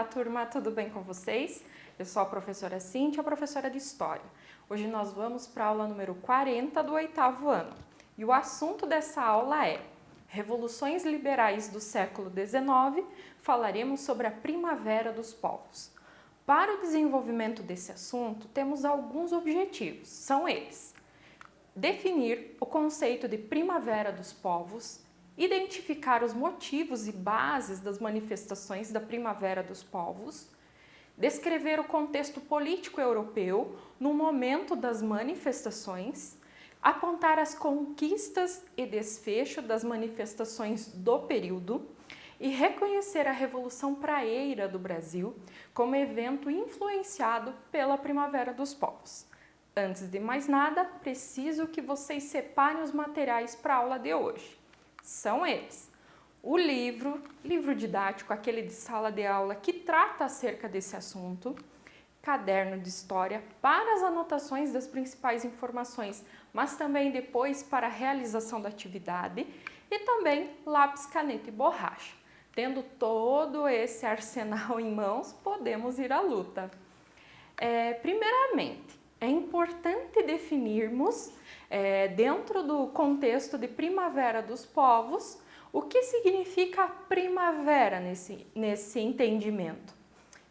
Olá, turma, tudo bem com vocês? Eu sou a professora Cíntia, professora de História. Hoje nós vamos para a aula número 40 do 8º ano. E o assunto dessa aula é Revoluções Liberais do século XIX. Falaremos sobre a Primavera dos Povos. Para o desenvolvimento desse assunto, temos alguns objetivos. São eles: definir o conceito de Primavera dos Povos, identificar os motivos e bases das manifestações da Primavera dos Povos, descrever o contexto político europeu no momento das manifestações, apontar as conquistas e desfecho das manifestações do período e reconhecer a Revolução Praeira do Brasil como evento influenciado pela Primavera dos Povos. Antes de mais nada, preciso que vocês separem os materiais para a aula de hoje. São eles: o livro didático, aquele de sala de aula que trata acerca desse assunto, caderno de história para as anotações das principais informações, mas também depois para a realização da atividade, e também lápis, caneta e borracha. Tendo todo esse arsenal em mãos, podemos ir à luta. Primeiramente, é importante definirmos, dentro do contexto de Primavera dos Povos, o que significa a primavera nesse entendimento.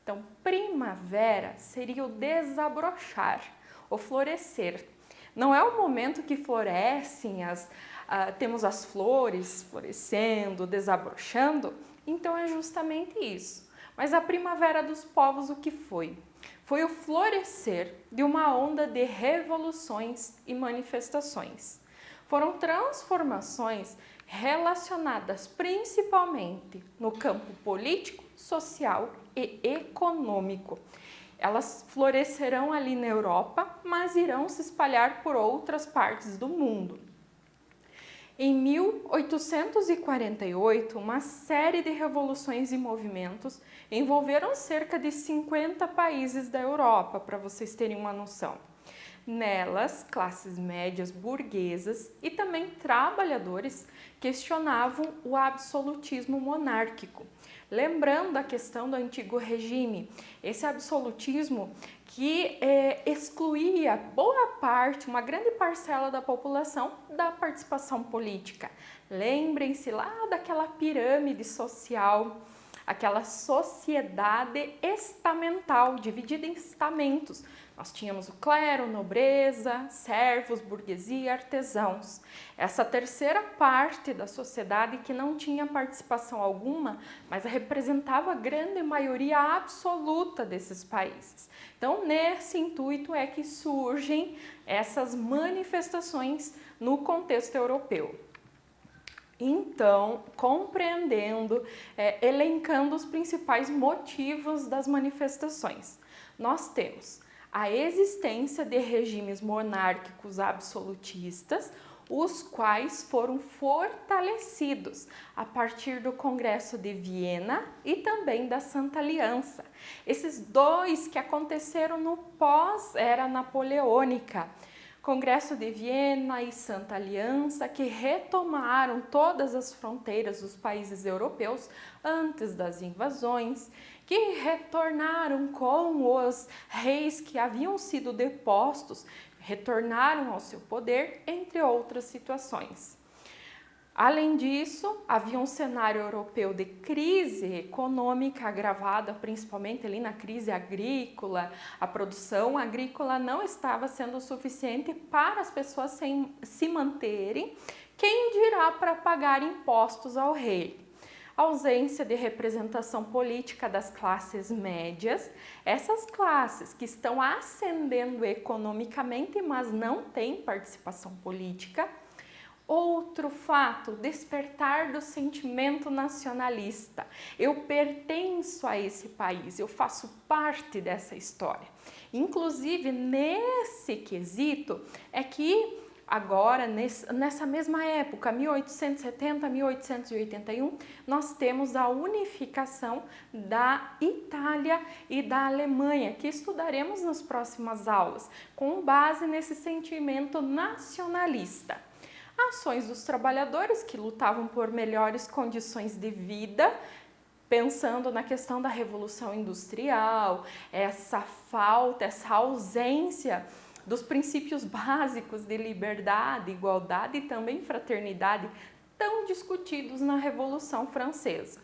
Então, primavera seria o desabrochar, o florescer. Não é o momento que florescem, temos as flores florescendo, desabrochando, então é justamente isso. Mas a Primavera dos Povos, o que foi? Foi o florescer de uma onda de revoluções e manifestações. Foram transformações relacionadas principalmente no campo político, social e econômico. Elas florescerão ali na Europa, mas irão se espalhar por outras partes do mundo. Em 1848, uma série de revoluções e movimentos envolveram cerca de 50 países da Europa, para vocês terem uma noção. Nelas, classes médias burguesas e também trabalhadores questionavam o absolutismo monárquico. Lembrando a questão do antigo regime, esse absolutismo que excluía boa parte, uma grande parcela da população da participação política. Lembrem-se lá daquela pirâmide social, aquela sociedade estamental, dividida em estamentos. Nós tínhamos o clero, nobreza, servos, burguesia e artesãos. Essa terceira parte da sociedade que não tinha participação alguma, mas representava a grande maioria absoluta desses países. Então, nesse intuito é que surgem essas manifestações no contexto europeu. Então, compreendendo, elencando os principais motivos das manifestações, nós temos a existência de regimes monárquicos absolutistas, os quais foram fortalecidos a partir do Congresso de Viena e também da Santa Aliança. Esses dois que aconteceram no pós-era napoleônica. Congresso de Viena e Santa Aliança, que retomaram todas as fronteiras dos países europeus antes das invasões, que retornaram com os reis que haviam sido depostos, retornaram ao seu poder, entre outras situações. Além disso, havia um cenário europeu de crise econômica agravada, principalmente ali na crise agrícola. A produção agrícola não estava sendo suficiente para as pessoas se manterem, quem dirá para pagar impostos ao rei. Ausência de representação política das classes médias, essas classes que estão ascendendo economicamente, mas não têm participação política. Outro fato, despertar do sentimento nacionalista. Eu pertenço a esse país, eu faço parte dessa história. Inclusive, nesse quesito, é que agora, nessa mesma época, 1870, 1881, nós temos a unificação da Itália e da Alemanha, que estudaremos nas próximas aulas, com base nesse sentimento nacionalista. Ações dos trabalhadores que lutavam por melhores condições de vida pensando na questão da Revolução Industrial, essa falta, essa ausência dos princípios básicos de liberdade, igualdade e também fraternidade tão discutidos na Revolução Francesa.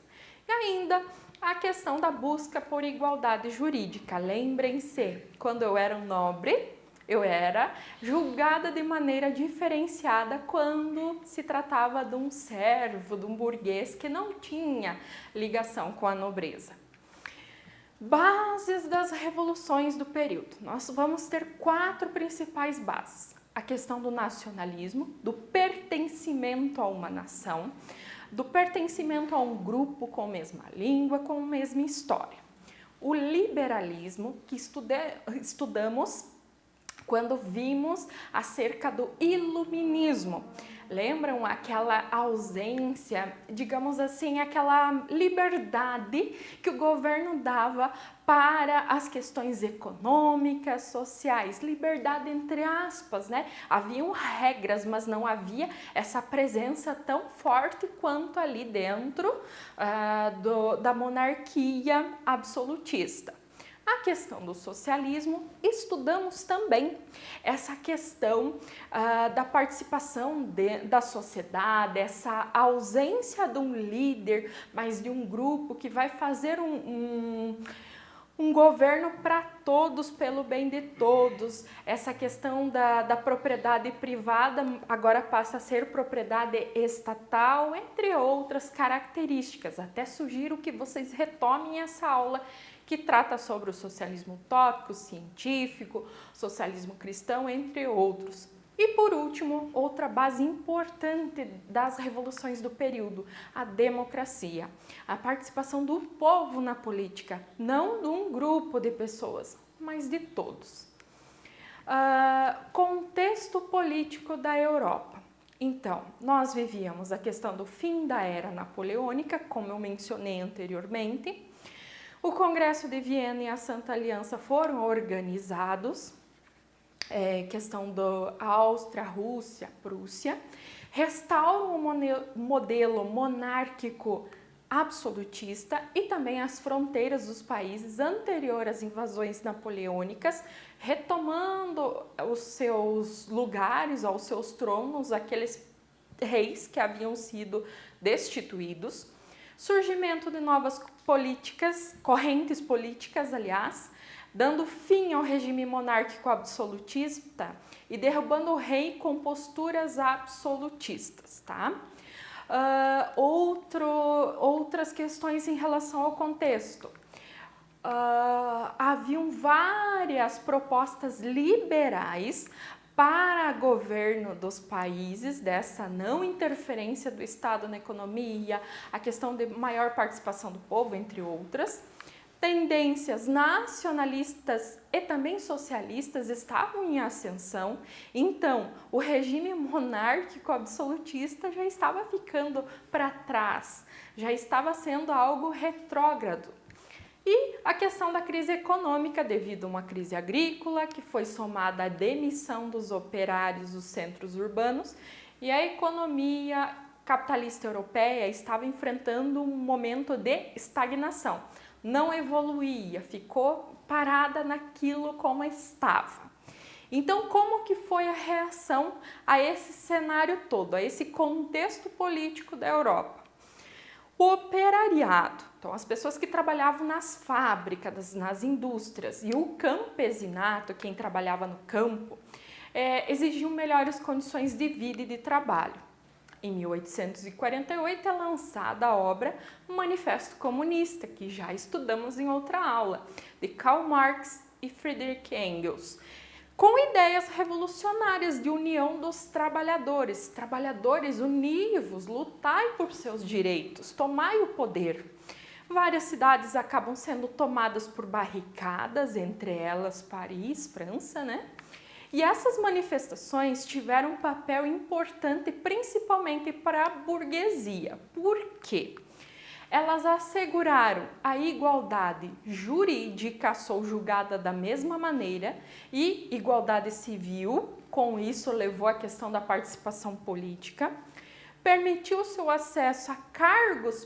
E ainda a questão da busca por igualdade jurídica. Lembrem-se, quando eu era um nobre, eu era julgada de maneira diferenciada quando se tratava de um servo, de um burguês que não tinha ligação com a nobreza. Bases das revoluções do período. Nós vamos ter 4 principais bases. A questão do nacionalismo, do pertencimento a uma nação, do pertencimento a um grupo com a mesma língua, com a mesma história. O liberalismo, que estudamos quando vimos acerca do iluminismo. Lembram aquela ausência, digamos assim, aquela liberdade que o governo dava para as questões econômicas, sociais, liberdade entre aspas, né? Haviam regras, mas não havia essa presença tão forte quanto ali dentro da monarquia absolutista. A questão do socialismo, estudamos também essa questão da participação da sociedade, essa ausência de um líder, mas de um grupo que vai fazer um governo para todos, pelo bem de todos. Essa questão da propriedade privada agora passa a ser propriedade estatal, entre outras características. Até sugiro que vocês retomem essa aula que trata sobre o socialismo utópico, científico, socialismo cristão, entre outros. E por último, outra base importante das revoluções do período, a democracia, a participação do povo na política, não de um grupo de pessoas, mas de todos. Contexto político da Europa. Então, nós vivíamos a questão do fim da era napoleônica, como eu mencionei anteriormente. O Congresso de Viena e a Santa Aliança foram organizados, questão da Áustria, Rússia, Prússia, restauram o modelo monárquico absolutista e também as fronteiras dos países anteriores às invasões napoleônicas, retomando os seus lugares, aos seus tronos, aqueles reis que haviam sido destituídos. Surgimento de novas correntes políticas, aliás, dando fim ao regime monárquico absolutista e derrubando o rei com posturas absolutistas, tá? Outras questões em relação ao contexto. Haviam várias propostas liberais para governo dos países, dessa não interferência do Estado na economia, a questão de maior participação do povo, entre outras. Tendências nacionalistas e também socialistas estavam em ascensão, então o regime monárquico absolutista já estava ficando para trás, já estava sendo algo retrógrado. E a questão da crise econômica devido a uma crise agrícola que foi somada à demissão dos operários dos centros urbanos e a economia capitalista europeia estava enfrentando um momento de estagnação. Não evoluía, ficou parada naquilo como estava. Então, como que foi a reação a esse cenário todo, a esse contexto político da Europa? O operariado, então as pessoas que trabalhavam nas fábricas, nas indústrias, e o campesinato, quem trabalhava no campo, exigiam melhores condições de vida e de trabalho. Em 1848 é lançada a obra Manifesto Comunista, que já estudamos em outra aula, de Karl Marx e Friedrich Engels, com ideias revolucionárias de união dos trabalhadores. Trabalhadores, univos, lutai por seus direitos, tomai o poder. Várias cidades acabam sendo tomadas por barricadas, entre elas Paris, França, né? E essas manifestações tiveram um papel importante principalmente para a burguesia. Por quê? Elas asseguraram a igualdade jurídica, sou julgada da mesma maneira, e igualdade civil, com isso levou à questão da participação política, permitiu seu acesso a cargos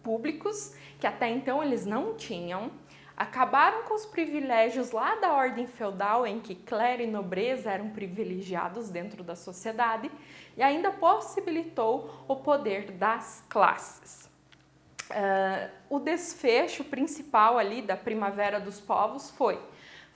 públicos, que até então eles não tinham, acabaram com os privilégios lá da ordem feudal, em que clero e nobreza eram privilegiados dentro da sociedade, e ainda possibilitou o poder das classes. O desfecho principal ali da Primavera dos Povos foi: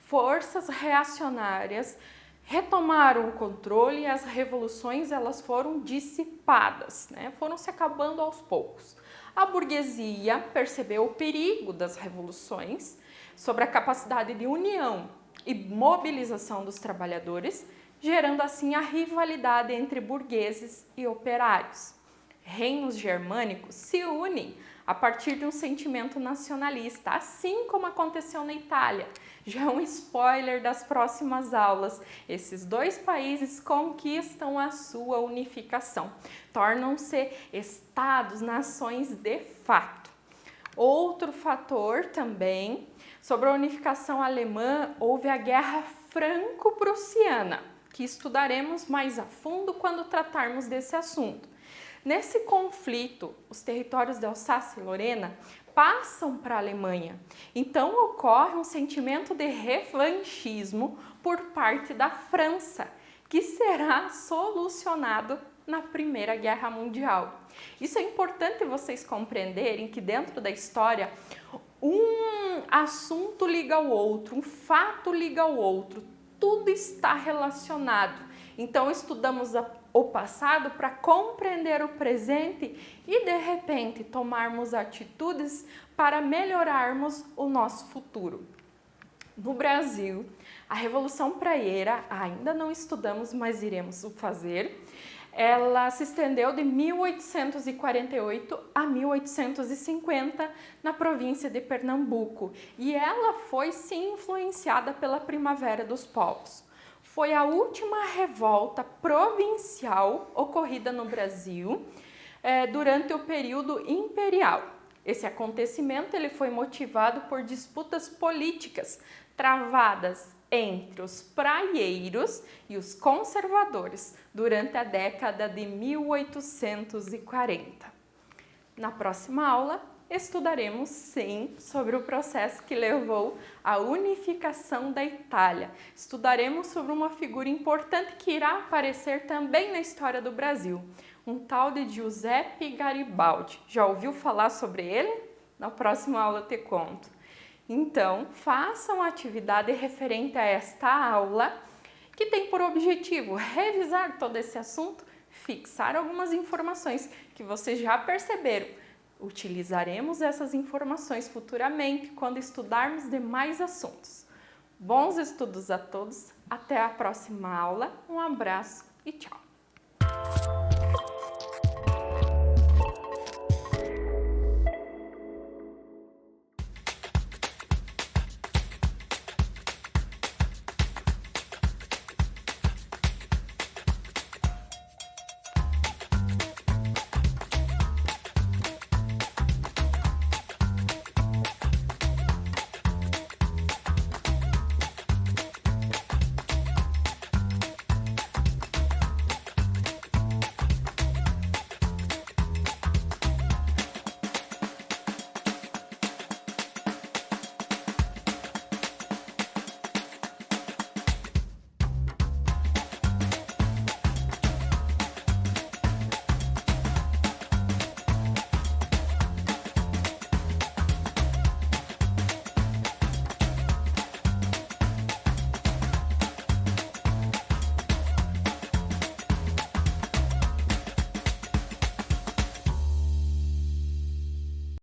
forças reacionárias retomaram o controle e as revoluções elas foram dissipadas, né? Foram se acabando aos poucos. A burguesia percebeu o perigo das revoluções sobre a capacidade de união e mobilização dos trabalhadores, gerando assim a rivalidade entre burgueses e operários. Reinos germânicos se unem a partir de um sentimento nacionalista, assim como aconteceu na Itália. Já é um spoiler das próximas aulas. Esses dois países conquistam a sua unificação, tornam-se estados, nações de fato. Outro fator também, sobre a unificação alemã, houve a Guerra Franco-Prussiana, que estudaremos mais a fundo quando tratarmos desse assunto. Nesse conflito, os territórios de Alsácia e Lorena passam para a Alemanha. Então ocorre um sentimento de revanchismo por parte da França, que será solucionado na Primeira Guerra Mundial. Isso é importante vocês compreenderem que dentro da história um assunto liga ao outro, um fato liga ao outro, tudo está relacionado. Então estudamos o passado para compreender o presente e de repente tomarmos atitudes para melhorarmos o nosso futuro. No Brasil, a Revolução Praieira, ainda não estudamos, mas iremos o fazer. Ela se estendeu de 1848 a 1850 na província de Pernambuco e ela foi sim influenciada pela Primavera dos Povos. Foi a última revolta provincial ocorrida no Brasil durante o período imperial. Esse acontecimento ele foi motivado por disputas políticas travadas entre os praieiros e os conservadores durante a década de 1840. Na próxima aula, estudaremos sim sobre o processo que levou à unificação da Itália. Estudaremos sobre uma figura importante que irá aparecer também na história do Brasil, um tal de Giuseppe Garibaldi. Já ouviu falar sobre ele? Na próxima aula eu te conto. Então, façam a atividade referente a esta aula, que tem por objetivo revisar todo esse assunto, fixar algumas informações que vocês já perceberam. Utilizaremos essas informações futuramente quando estudarmos demais assuntos. Bons estudos a todos, até a próxima aula, um abraço e tchau!